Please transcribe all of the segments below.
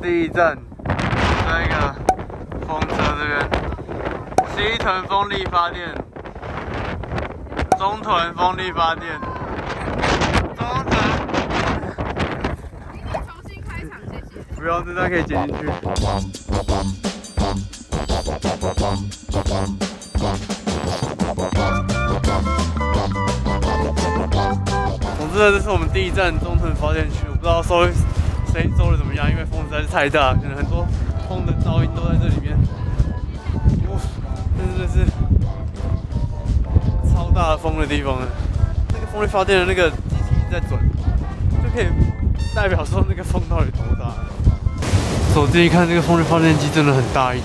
第一站，那个风车这边，西屯风力发电，中屯风力发电，中屯。重新开场，谢谢。不用，这段可以剪进去。总之呢，这是我们第一站中屯发电区。我不知道声音收的怎么样，因为风实在是太大，可能很多风的噪音都在这里面。哇，真的是超大的风的地方呢。那个风力发电的那个机器一直在转，就可以代表说那个风到底多大。走近一看，这个风力发电机真的很大一只。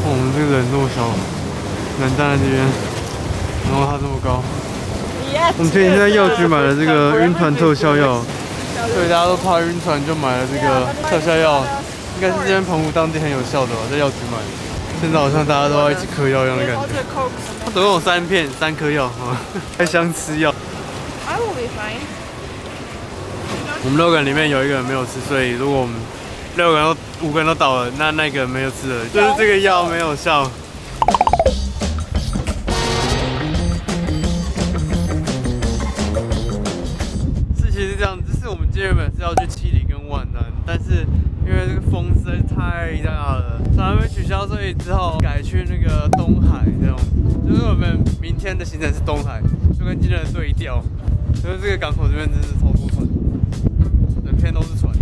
我们这个人这么小，人站在这边，然后它这么高。我们前几天在药局买了这个晕船特效药，所以大家都怕晕船，就买了这个特效药，应该是这边澎湖当地很有效的吧，在药局买的。现在好像大家都要一起嗑药一样的感觉。它总共有3片，3颗药啊，开箱吃药。I will be fine. 我们6个人里面有1个人没有吃，所以如果我们6个人5个人都倒了，那个人没有吃的，就是这个药没有效。事情是这样，就是我们今天原本是要去七里跟万南，但是因为这个风实在是太大了，所以还没取消，所以只好改去那个东海这样。就是我们明天的行程是东海，就跟今天的对调。就是这个港口这边真是超多船，整片都是船。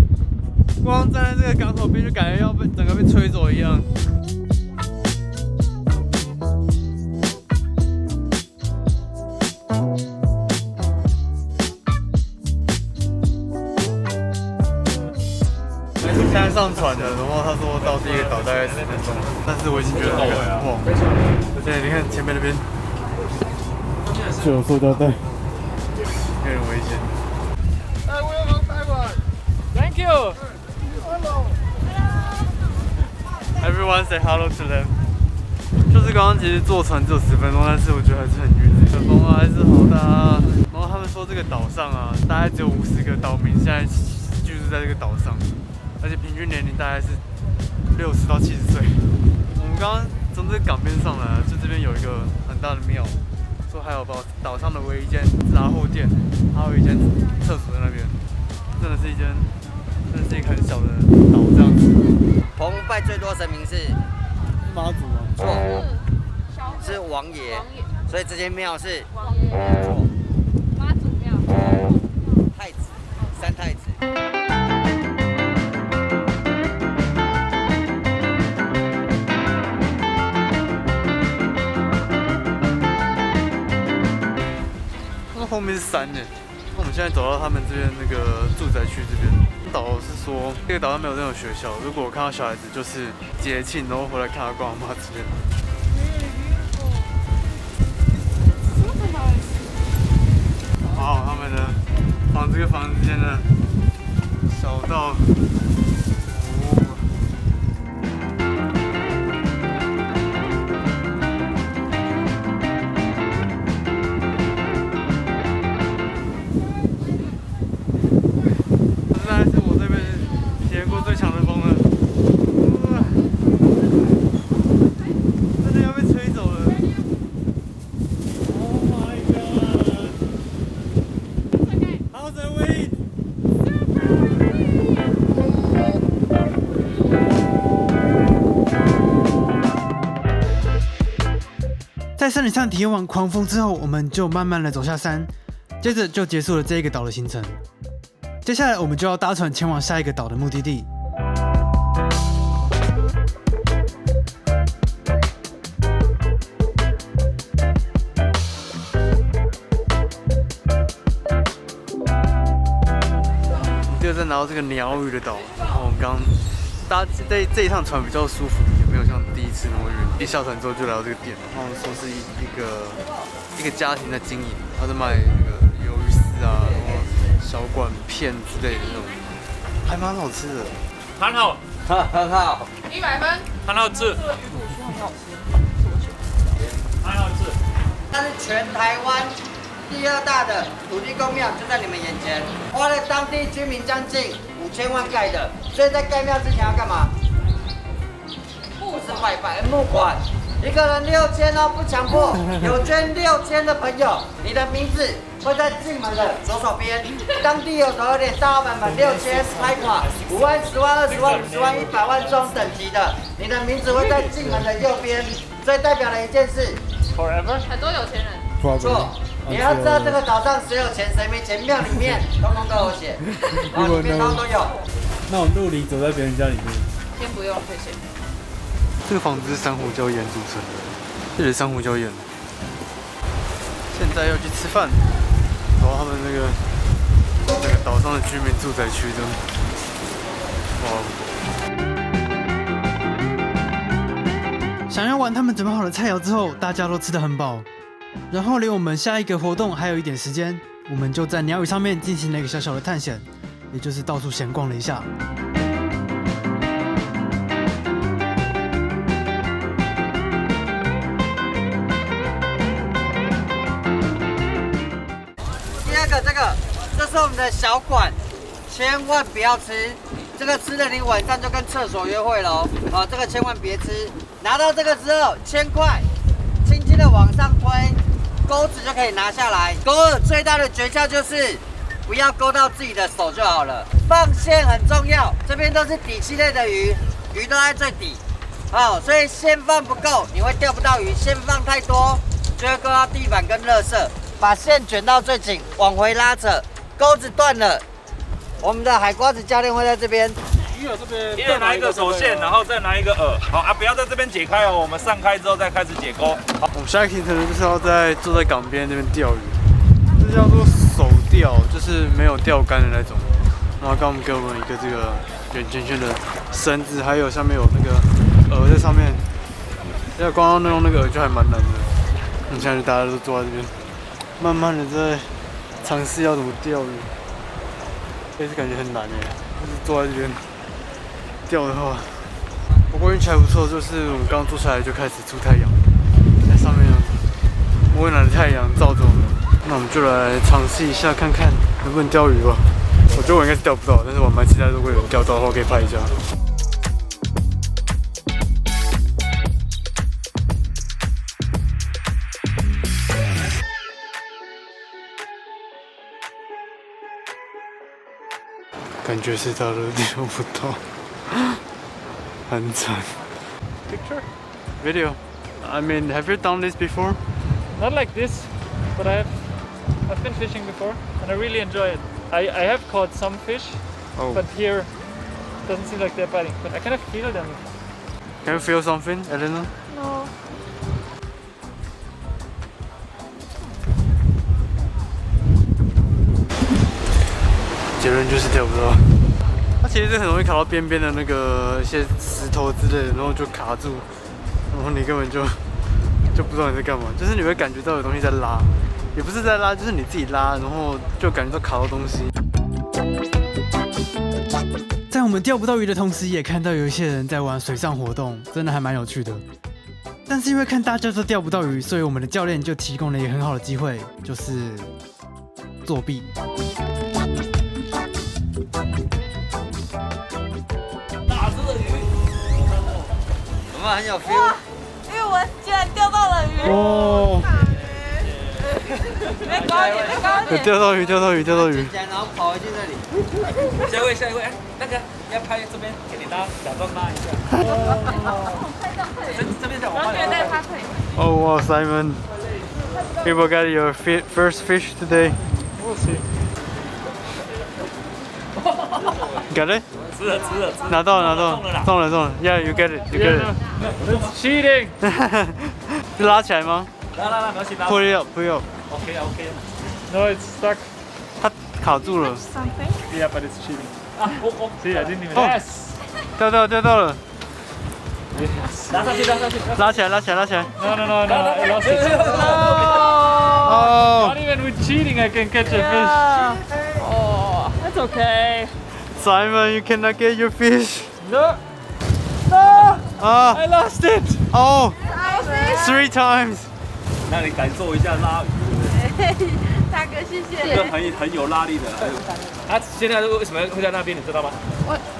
光站在这个港口边，就感觉要被整个被吹走一样。现在上船了，然后他说到第一个岛大概10分钟，但是我已经觉得那个很晃。而且你看前面那边就有塑胶袋，有点危险。Thank you. Everyone say hello to them. 就是刚刚其实坐船只有10分钟，但是我觉得还是很晕，这个风还是好大啊。然后他们说这个岛上啊，大概只有50个岛民现在居住在这个岛上，而且平均年龄大概是60到70岁。我们刚刚从这个港边上来，就这边有一个很大的庙，说还有岛上的唯一一间杂货店，还有一间厕所在那边，真的是一个很小的岛这样子。澎湖拜最多神明是妈祖吗？错，是王爷，所以这间庙是王爷错，妈祖庙，太子，三太子。那后面是山呢。我们现在走到他们这边那个住宅区这边，导游是说这个岛上没有任何学校，如果我看到小孩子就是节庆，然后回来看他爸妈之类的。好，他们的这个房子之间的小道。在山顶上体验完狂风之后，我们就慢慢的走下山，接着就结束了这一个岛的行程。接下来我们就要搭船前往下一个岛的目的地。第二站来到这个鸟语的岛，然后我们刚搭这一趟船比较舒服一点，没有像第一次那么晕。一下船之后就来到这个店，然后说是一个家庭在经营，他在卖那个鱿鱼丝啊，然后小管片之类的那种，还蛮好吃的。很好，很好100分，很好吃，很好吃。它是全台湾第2大的土地公庙，就在你们眼前，花了当地居民将近5000万盖的，所以在盖庙之前要干嘛？不是拜拜，募款。一个人6000哦，不强迫。有捐6000的朋友，你的名字会在进门的左手边。当地有头有脸大老板们6000拍款，5万、10万、20万、50万、100万这种等级的，你的名字会在进门的右边。所以代表了一件事， Forever。很多有钱人。错。你要知道这个岛上谁有钱谁没钱，庙里面通通都有写，啊，里面通通都有。那我陆离走在别人家里面。先不用，谢谢。这个房子是珊瑚礁岩组成的，这里是珊瑚礁岩。现在要去吃饭，然后他们那个岛上的居民住宅区的，哇！享用完他们准备好的菜肴之后，大家都吃得很饱。然后离我们下一个活动还有一点时间，我们就在鸟语上面进行了一个小小的探险，也就是到处闲逛了一下。第二个，这是我们的小馆，千万不要吃。这个吃了你晚上就跟厕所约会了哦。啊，这个千万别吃。拿到这个之后，1000块，轻轻的往上推，钩子就可以拿下来。钩饵最大的诀窍就是不要勾到自己的手就好了。放线很重要，这边都是底栖类的鱼，鱼都在最底。好，所以线放不够，你会钓不到鱼；线放太多，就会勾到地板跟垃圾。把线卷到最紧，往回拉扯，钩子断了。我们的海瓜子教练会在这边。鱼饵这边，一人拿一个手线，然后再拿一个饵。好啊，不要在这边解开哦，我们上开之后再开始解钩。好，我们下一个行程就是要坐在港边那边钓鱼，这叫做手钓，就是没有钓竿的那种。然后刚我们给我们一个这个圆圈圈的绳子，还有上面有那个饵在上面。要光要弄那个饵就还蛮难的。你现在就大家都坐在这边，慢慢的在尝试要怎么钓鱼，但是感觉很难耶，就是坐在这边钓的话。不过运气还不错，就是我们刚坐下来就开始出太阳，在上面有温暖的太阳照着我们。那我们就来尝试一下，看看能不能钓鱼吧。我觉得我应该是钓不到，但是我蛮期待如果有钓到的话，可以拍一下。感觉是他都钓不到，很惨。Picture? Video. I mean, have you done this before? Not like this, but I've been fishing before and I really enjoy it. I have caught some fish, Oh. but here doesn't seem like they're biting. But I kind of feel them. Can you feel something, Elena? No. 结论就是钓不到。它其实是很容易卡到边边的那个一些石头之类的，然后就卡住，然后你根本就不知道你在干嘛，就是你会感觉到有东西在拉，也不是在拉，就是你自己拉，然后就感觉到卡到东西。在我们钓不到鱼的同时，也看到有一些人在玩水上活动，真的还蛮有趣的。但是因为看大家都钓不到鱼，所以我们的教练就提供了一个很好的机会，就是作弊。有没有很有 feel？ 因为我竟然钓到了鱼。哦，再高一点，再高一点。钓到鱼，钓到鱼，钓到鱼。捡起来然后跑回去那里。下一位，哎，那个要拍这边，给你拉，假装拉一下。这边讲，我然后觉得他可以。 Oh wow, Simon! You got your first fish today. We'll see. Got it? 吃了。拿到了，中了。Yeah, you get it, you get it. That's cheating. 是拉起来吗？拉，没关系，拉。 Pull it up, pull it up. OK. No, it's stuck. 它卡住了。 Yeah, but it's cheating. 啊，See, I didn't even. Oh. Yes. 钓到了。拉上去。拉起来。No, I lost it. Oh, Not even with cheating, I can catch a fish. Oh, that's okay. Simon, you cannot get your fish. No, Ah, I lost it. oh, 3 times. 让你感受一下拉鱼。大哥，谢谢。这个很有拉力的。它现在为什么会在那边，你知道吗？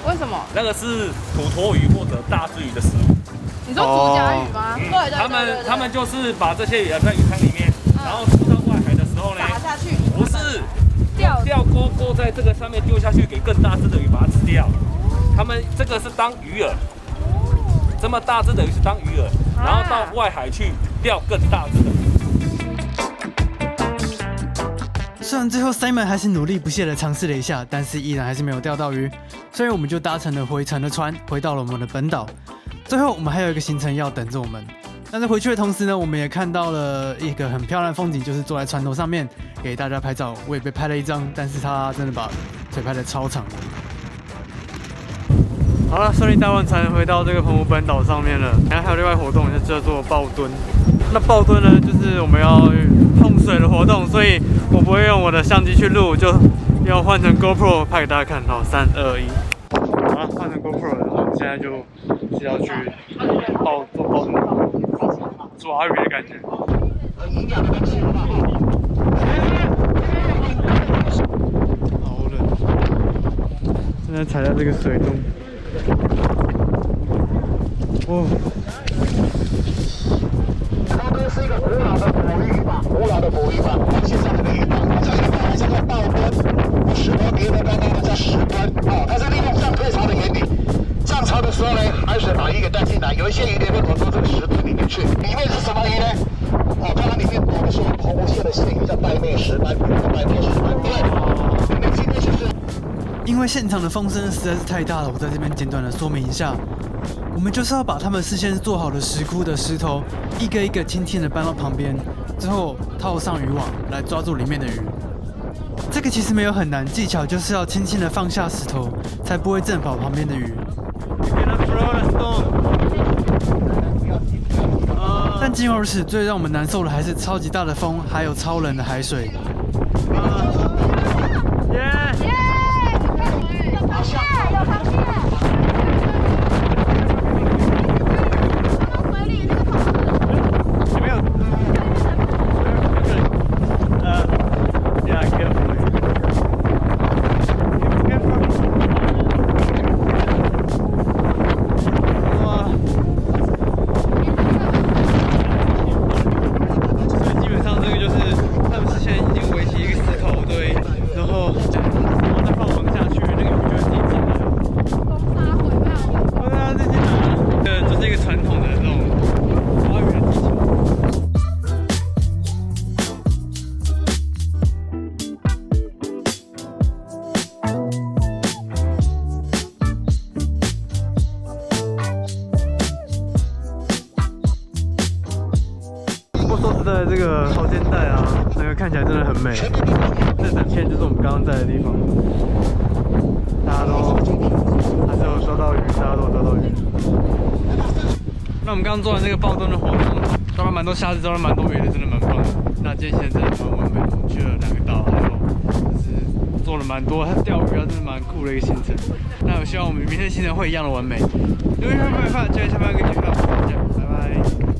为什么？那个是土托鱼或者大只鱼的食物。你说竹夹鱼吗？对对。他们就是把这些鱼在鱼塘里面，然后出到外海的时候呢，打下去。不是钓钩在这个上面丢下去，给更大只的鱼把它吃掉。他们这个是当鱼饵，这么大只的鱼是当鱼饵，然后到外海去钓更大只的鱼。虽然最后 Simon 还是努力不懈地尝试了一下，但是依然还是没有钓到鱼，所以我们就搭乘了回程的船，回到了我们的本岛。最后我们还有一个行程要等着我们，但是回去的同时呢，我们也看到了一个很漂亮的风景，就是坐在船头上面给大家拍照。我也被拍了一张，但是他真的把腿拍得超长的。好了，顺利搭完船回到这个澎湖本岛上面了。然后还有另外活动，就叫做抱墩。那抱墩呢，就是我们要碰水的活动，所以我不会用我的相机去录，就要换成 GoPro 拍给大家看。好，3、2、1。好了，换成 GoPro 了，然后我们现在就是要去做抱墩，抓鱼的感觉。好冷，现在踩在这个水中。哦。它都是一个古老的捕鱼法，现在这个鱼法，这个鱼法还是叫抱墩，10多别的刚刚的叫石墩，它是利用涨退潮的原理，涨潮的时候呢，海水把鱼给带进来，有一些鱼呢会躲到这个石墩里面去，里面是什么鱼呢？刚刚里面躲的是我们澎湖县的县鱼，叫带妹石斑，带妹石斑，对，那今天就是。因为现场的风声实在是太大了，我在这边简短的说明一下。我们就是要把他们事先做好的石窟的石头，一个一个轻轻的搬到旁边，之后套上渔网来抓住里面的鱼。这个其实没有很难，技巧就是要轻轻的放下石头，才不会震跑旁边的鱼。但尽管如此，最让我们难受的还是超级大的风，还有超冷的海水。这个潮间带啊，那个看起来真的很美。这整片就是我们刚刚在的地方，大家都还是有抓到鱼，大家都有抓到鱼。那我们刚刚做完这个抱墩的活动，抓了蛮多虾子，抓了蛮多鱼的，真的蛮棒的。那今天现在真的蛮完美的，我们去了2个岛，还有就是做了蛮多钓鱼啊，真的蛮酷的一个行程。那我希望我们明天行程会一样的完美。因为下班跟你们大家拜拜。